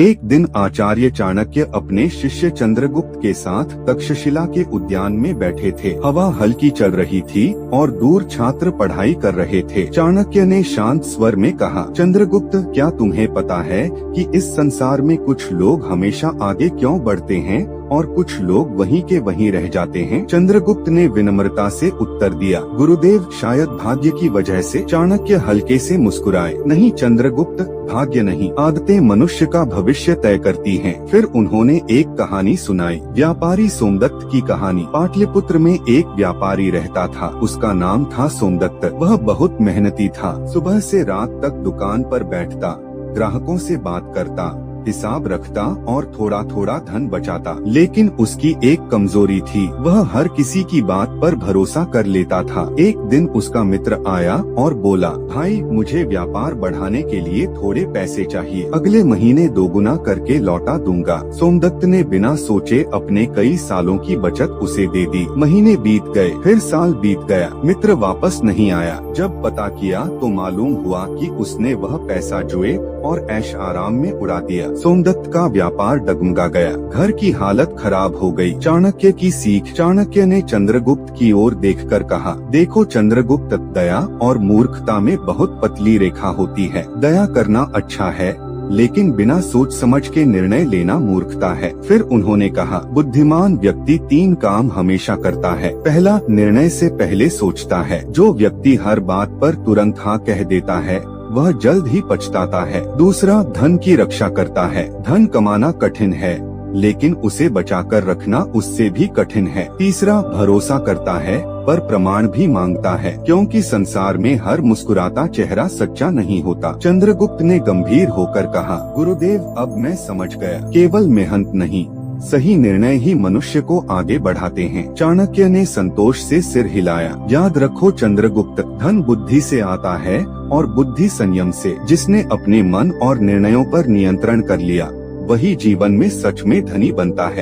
एक दिन आचार्य चाणक्य अपने शिष्य चंद्रगुप्त के साथ तक्षशिला के उद्यान में बैठे थे। हवा हल्की चल रही थी और दूर छात्र पढ़ाई कर रहे थे। चाणक्य ने शांत स्वर में कहा, चंद्रगुप्त, क्या तुम्हें पता है कि इस संसार में कुछ लोग हमेशा आगे क्यों बढ़ते हैं और कुछ लोग वहीं के वहीं रह जाते हैं? चंद्रगुप्त ने विनम्रता से उत्तर दिया, गुरुदेव, शायद भाग्य की वजह से। चाणक्य हल्के से मुस्कुराए, नहीं चंद्रगुप्त, भाग्य नहीं, आदतें मनुष्य का भविष्य तय करती हैं। फिर उन्होंने एक कहानी सुनाई, व्यापारी सोमदत्त की कहानी। पाटलिपुत्र में एक व्यापारी रहता था, उसका नाम था सोमदत्त। वह बहुत मेहनती था, सुबह से रात तक दुकान पर बैठता, ग्राहकों से बात करता, हिसाब रखता और थोड़ा थोड़ा धन बचाता। लेकिन उसकी एक कमजोरी थी, वह हर किसी की बात पर भरोसा कर लेता था। एक दिन उसका मित्र आया और बोला, भाई, मुझे व्यापार बढ़ाने के लिए थोड़े पैसे चाहिए, अगले महीने दोगुना करके लौटा दूंगा। सोमदत्त ने बिना सोचे अपने कई सालों की बचत उसे दे दी। महीने बीत गए, फिर साल बीत गया, मित्र वापस नहीं आया। जब पता किया तो मालूम हुआ कि उसने वह पैसा जुए और ऐश आराम में उड़ा दिया। सोमदत्त का व्यापार डगमगा गया, घर की हालत खराब हो गई। चाणक्य की सीख। चाणक्य ने चंद्रगुप्त की ओर देखकर कहा, देखो चंद्रगुप्त, दया और मूर्खता में बहुत पतली रेखा होती है। दया करना अच्छा है, लेकिन बिना सोच समझ के निर्णय लेना मूर्खता है। फिर उन्होंने कहा, बुद्धिमान व्यक्ति 3 काम हमेशा करता है। पहला, निर्णय से पहले सोचता है। जो व्यक्ति हर बात पर तुरंत हाँ कह देता है वह जल्द ही पछताता है। दूसरा, धन की रक्षा करता है। धन कमाना कठिन है, लेकिन उसे बचाकर रखना उससे भी कठिन है। तीसरा, भरोसा करता है पर प्रमाण भी मांगता है, क्योंकि संसार में हर मुस्कुराता चेहरा सच्चा नहीं होता। चंद्रगुप्त ने गंभीर होकर कहा, गुरुदेव, अब मैं समझ गया, केवल मेहनत नहीं, सही निर्णय ही मनुष्य को आगे बढ़ाते हैं। चाणक्य ने संतोष से सिर हिलाया, याद रखो चंद्रगुप्त, धन बुद्धि से आता है और बुद्धि संयम से। जिसने अपने मन और निर्णयों पर नियंत्रण कर लिया वही जीवन में सच में धनी बनता है।